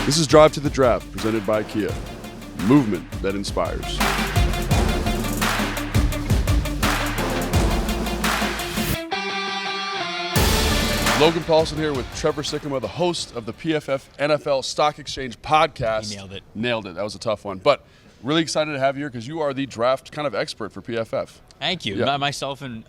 This is Drive to the Draft, presented by Kia. Movement that inspires. Logan Pauslen here with Trevor Sikkema, the host of the PFF NFL Stock Exchange podcast. You nailed it. Nailed it. That was a tough one. But really excited to have you here because you are the draft kind of expert for PFF. Thank you. Yeah. Myself and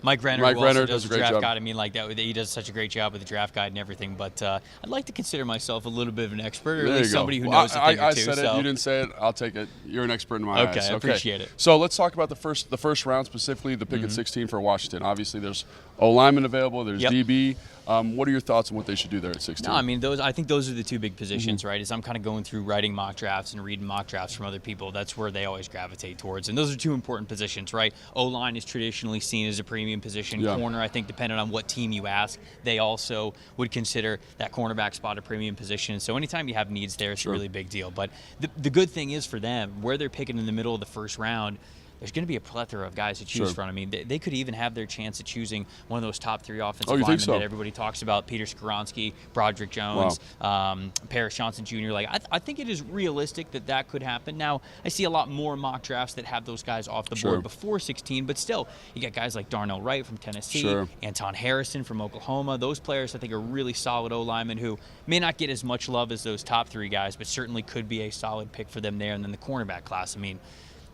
Mike Renner, Mike who also Renner does does a the great draft job. guide. I mean, like that, he does such a great job with the draft guide and everything. But I'd like to consider myself a little bit of an expert, or at least somebody who knows a thing or two. I said it. You didn't say it. I'll take it. You're an expert in my eyes. Okay, I appreciate it. So let's talk about the first round, specifically the pick at 16 for Washington. Obviously, there's O-lineman available. There's DB. What are your thoughts on what they should do there at 16? No, I mean, I think those are the two big positions, right? As I'm kind of going through writing mock drafts and reading mock drafts from other people, that's where they always gravitate towards. And those are two important positions, right? O-line is traditionally seen as a premium position. Yeah. Corner, I think, depending on what team you ask, they also would consider that cornerback spot a premium position. So anytime you have needs there, it's a really big deal. But the good thing is for them, where they're picking in the middle of the first round, there's going to be a plethora of guys to choose from. I mean, they could even have their chance at choosing one of those top three offensive linemen that everybody talks about: Peter Skarronski, Broderick Jones, Paris Johnson Jr. Like, I think it is realistic that could happen. Now, I see a lot more mock drafts that have those guys off the board before 16, but still, you got guys like Darnell Wright from Tennessee, Anton Harrison from Oklahoma. Those players, I think, are really solid O-linemen who may not get as much love as those top three guys, but certainly could be a solid pick for them there. And then the cornerback class, I mean,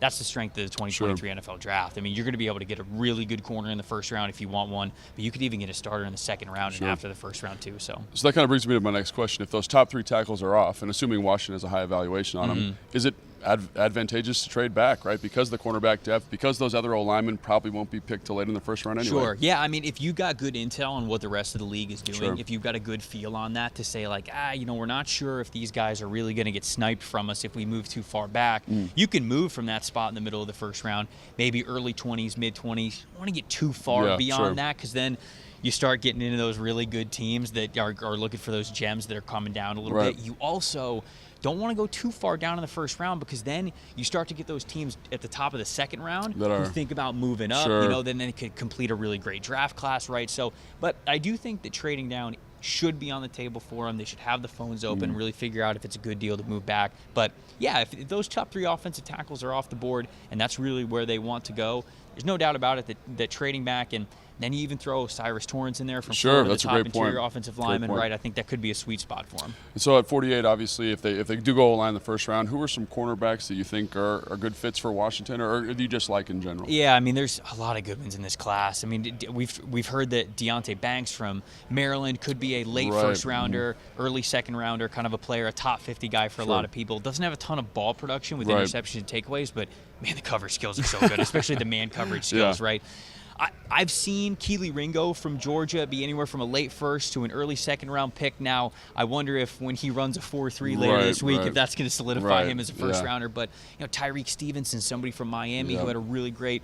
that's the strength of the 2023 NFL draft. I mean, you're going to be able to get a really good corner in the first round if you want one, but you could even get a starter in the second round and after the first round too. So that kind of brings me to my next question. If those top three tackles are off, and assuming Washington has a high evaluation on them, is it advantageous to trade back, right? Because the cornerback depth, because those other O-linemen probably won't be picked till late in the first round anyway. Sure. Yeah, I mean, if you got good intel on what the rest of the league is doing, if you've got a good feel on that to say like, we're not sure if these guys are really going to get sniped from us if we move too far back, you can move from that spot in the middle of the first round, maybe early 20s, mid-20s. You don't want to get too far beyond that, because then you start getting into those really good teams that are looking for those gems that are coming down a little bit. You also don't want to go too far down in the first round, because then you start to get those teams at the top of the second round who think about moving up. Then they could complete a really great draft class, right? So, but I do think that trading down should be on the table for them. They should have the phones open, really figure out if it's a good deal to move back. But yeah, if those top three offensive tackles are off the board and that's really where they want to go, there's no doubt about it that trading back, and then you even throw Cyrus Torrence in there from Florida, the top interior offensive lineman, right? I think that could be a sweet spot for him. And so at 48, obviously, if they do go O-line in the first round, who are some cornerbacks that you think are good fits for Washington, or do you just like in general? Yeah, I mean, there's a lot of good ones in this class. I mean, we've heard that Deonte Banks from Maryland could be a late first rounder, early second rounder, kind of a player, a top 50 guy for a lot of people. Doesn't have a ton of ball production with interceptions and takeaways, but man, the coverage skills are so good, especially the man coverage skills, right? I've seen Keely Ringo from Georgia be anywhere from a late first to an early second round pick. Now, I wonder if when he runs a 4.3 later this week, if that's going to solidify him as a first rounder. But Tyreek Stevenson, somebody from Miami who had a really great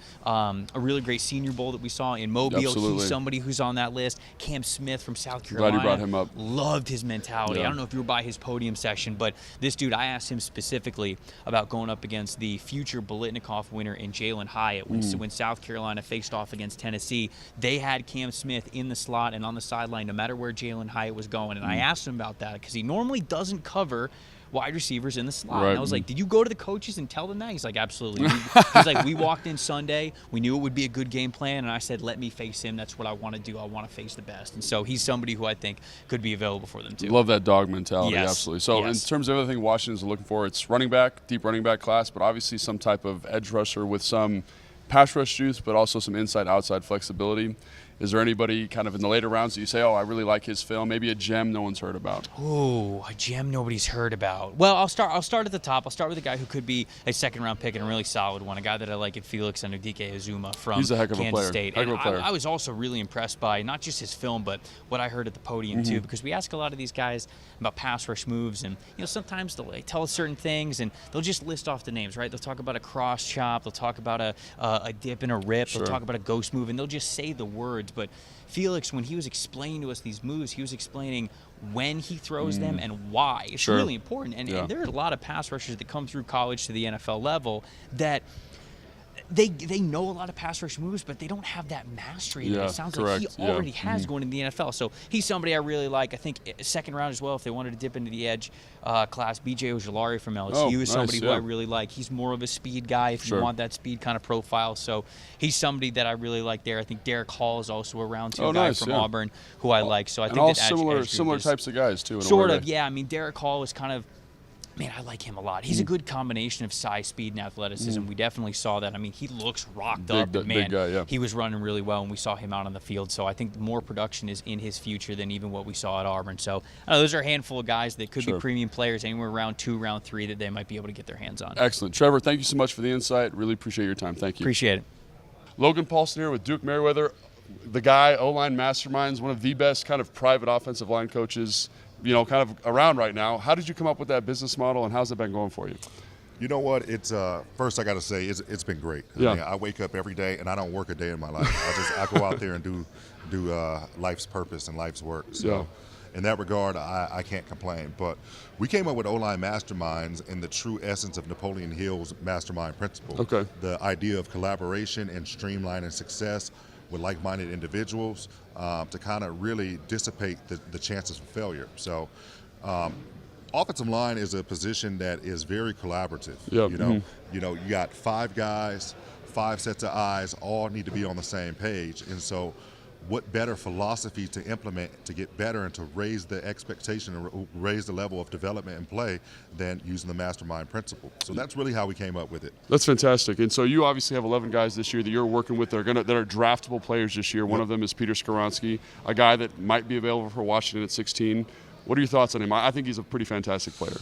Senior Bowl that we saw in Mobile. He's somebody who's on that list. Cam Smith from South Carolina. Glad you brought him up. Loved his mentality. I don't know if you were by his podium session, but this dude, I asked him specifically about going up against the future Biletnikoff winner in Jalen Hyatt when South Carolina faced off against Tennessee. They had Cam Smith in the slot and on the sideline no matter where Jalen Hyatt was going. And I asked him about that because he normally doesn't cover wide receivers in the slot. And I was like, did you go to the coaches and tell them that? He's like, absolutely. He's like, we walked in Sunday. We knew it would be a good game plan. And I said, let me face him. That's what I want to do. I want to face the best. And so he's somebody who I think could be available for them too. Love that dog mentality. Absolutely. So in terms of everything Washington's looking for, it's running back, deep running back class, but obviously some type of edge rusher with some pass rush juice, but also some inside-outside flexibility. Is there anybody kind of in the later rounds that you say, I really like his film, maybe a gem no one's heard about? Oh, a gem nobody's heard about. Well, I'll start at the top. I'll start with a guy who could be a second-round pick and a really solid one, a guy that I like at Felix and Dike Azuma from He's a heck of Kansas a player. State. Heck of a player. I was also really impressed by not just his film, but what I heard at the podium too, because we ask a lot of these guys about pass rush moves, and sometimes they'll tell us certain things, and they'll just list off the names, right? They'll talk about a cross chop, they'll talk about a dip and a rip, they'll talk about a ghost move, and they'll just say the words, but Felix, when he was explaining to us these moves, he was explaining when he throws them and why. It's really important. And there are a lot of pass rushers that come through college to the NFL level that they know a lot of pass rush moves, but they don't have that mastery that it sounds like he already has going into the NFL. So he's somebody I really like. I think second round as well, if they wanted to dip into the edge class. B.J. Ojulari from LSU is somebody who I really like. He's more of a speed guy if you want that speed kind of profile. So he's somebody that I really like there. I think Derek Hall is also a round 2 guy from Auburn who I like. So I think all that similar types of guys too. Sort of, yeah. I mean, Derek Hall is kind of, man, I like him a lot. He's a good combination of size, speed, and athleticism. We definitely saw that. I mean, he looks rocked up. Man, big guy, he was running really well when we saw him out on the field. So I think more production is in his future than even what we saw at Auburn. So those are a handful of guys that could be premium players anywhere round 2, round 3 that they might be able to get their hands on. Excellent. Trevor, thank you so much for the insight. Really appreciate your time. Thank you. Appreciate it. Logan Pauslen here with Duke Mannyweather, the guy, Oline Masterminds, one of the best kind of private offensive line coaches, kind of around right now. How did you come up with that business model, and how's it been going for you? You know what? It's first I got to say it's been great. I mean, I wake up every day and I don't work a day in my life. I go out there and do life's purpose and life's work. So in that regard, I can't complain. But we came up with Oline Masterminds in the true essence of Napoleon Hill's mastermind principle. Okay. The idea of collaboration and streamlining success with like-minded individuals to kind of really dissipate the chances for failure. So offensive line is a position that is very collaborative. You got 5 guys, 5 sets of eyes, all need to be on the same page. And so what better philosophy to implement to get better and to raise the expectation and raise the level of development and play than using the mastermind principle. So that's really how we came up with it. That's fantastic. And so you obviously have 11 guys this year that you're working with that are draftable players this year. One of them is Peter Skarronski, a guy that might be available for Washington at 16. What are your thoughts on him? I think he's a pretty fantastic player.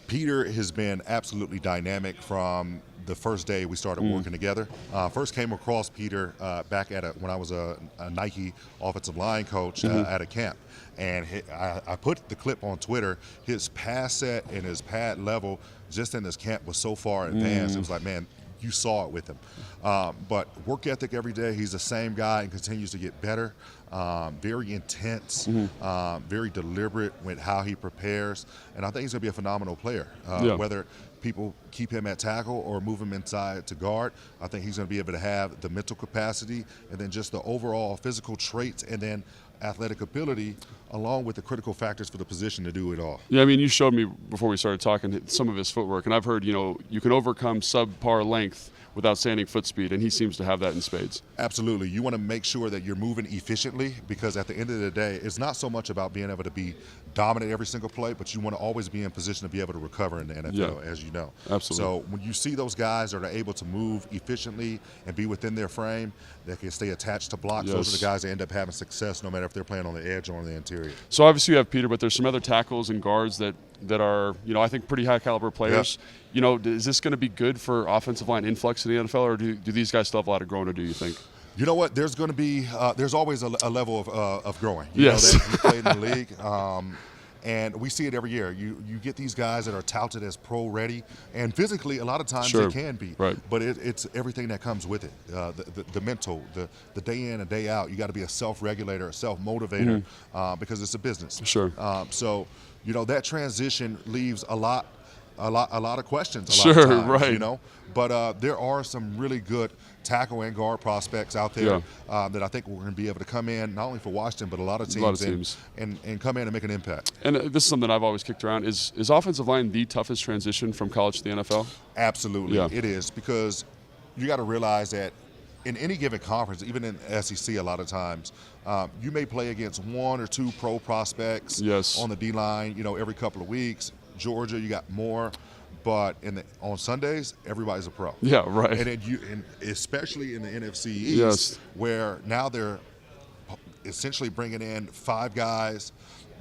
Peter has been absolutely dynamic from the first day we started working together. First came across Peter back when I was a Nike offensive line coach at a camp. And I put the clip on Twitter. His pass set and his pad level just in this camp was so far advanced. It was like, man, you saw it with him. But work ethic every day, he's the same guy and continues to get better. Very intense, very deliberate with how he prepares. And I think he's going to be a phenomenal player. Whether people keep him at tackle or move him inside to guard, I think he's going to be able to have the mental capacity and then just the overall physical traits and then athletic ability along with the critical factors for the position to do it all. Yeah, I mean, you showed me before we started talking some of his footwork, and I've heard, you can overcome subpar length without standing foot speed, and he seems to have that in spades. Absolutely. You want to make sure that you're moving efficiently because at the end of the day, it's not so much about being able to be dominant every single play, but you want to always be in position to be able to recover in the NFL, as you know. Absolutely. So when you see those guys that are able to move efficiently and be within their frame, that can stay attached to blocks, those are the guys that end up having success no matter if they're playing on the edge or on the interior. So obviously you have Peter, but there's some other tackles and guards that are, I think pretty high caliber players. Is this going to be good for offensive line influx in the NFL, or do these guys still have a lot of growing to do, you think? You know what? There's going to be there's always a level of growing. You yes. know that you played in the league. And we see it every year. You get these guys that are touted as pro-ready, and physically, a lot of times they can be. Right. But it's everything that comes with it. The mental, the day in and day out. You got to be a self-regulator, a self-motivator, because it's a business. Sure. So, that transition leaves a lot of questions. Sure, of times, right. But there are some really good tackle and guard prospects out there that I think we're going to be able to come in, not only for Washington, but a lot of teams. And come in and make an impact. And this is something I've always kicked around. Is offensive line the toughest transition from college to the NFL? Absolutely. It is, because you got to realize that in any given conference, even in SEC a lot of times, you may play against 1 or 2 pro prospects on the D-line, every couple of weeks. Georgia, you got more. But on Sundays, everybody's a pro. Yeah, right. And especially in the NFC East, where now they're essentially bringing in 5 guys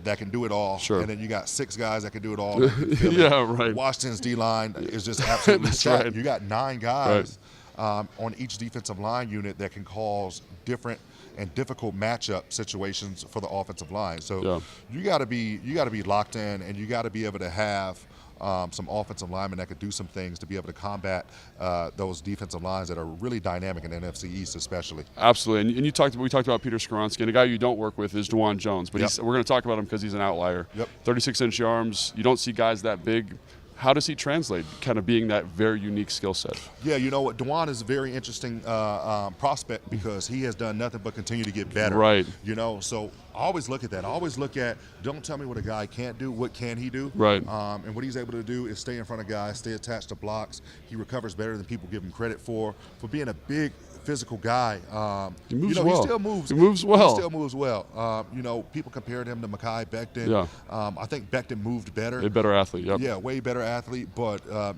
that can do it all. Sure. And then you got 6 guys that can do it all. Right. Washington's D-line is just absolutely stacked. Right. You got 9 guys on each defensive line unit that can cause different and difficult matchup situations for the offensive line. So you got to be locked in, and you got to be able to have some offensive linemen that could do some things to be able to combat those defensive lines that are really dynamic in the NFC East, especially. Absolutely, and we talked about Peter Skarronski, and a guy you don't work with is DeJuan Jones, but we're going to talk about him because he's an outlier. 36-inch arms. You don't see guys that big How does he translate, kind of being that very unique skill set? Yeah, you know what, Dewan is a very interesting prospect because he has done nothing but continue to get better. Right. You know, so I always look at that. I always look at, don't tell me what a guy can't do, what can he do? Right. And what he's able to do is stay in front of guys, stay attached to blocks. He recovers better than people give him credit for being a big physical guy. He moves well. He still moves. He moves well. He still moves well. You know, people compared him to Mekhi Becton. Yeah. I think Becton moved better. A better athlete, yep. Yeah, way better athlete, but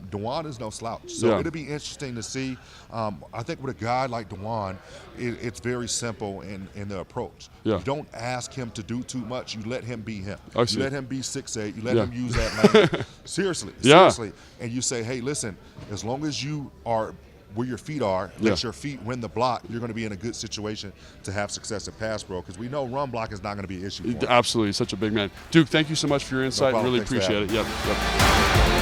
Dewan is no slouch. So it'll be interesting to see. I think with a guy like Dewan, it's very simple in the approach. Yeah. You don't ask him to do too much. You let him be him. You let him be 6'8". You let him use that lane. Seriously. And you say, hey, listen, as long as you are where your feet are, let your feet win the block, you're going to be in a good situation to have success at pass pro, because we know run block is not going to be an issue for him. Absolutely. Such a big man. Duke, thank you so much for your insight. No problem. Really Thanks appreciate it. Yep.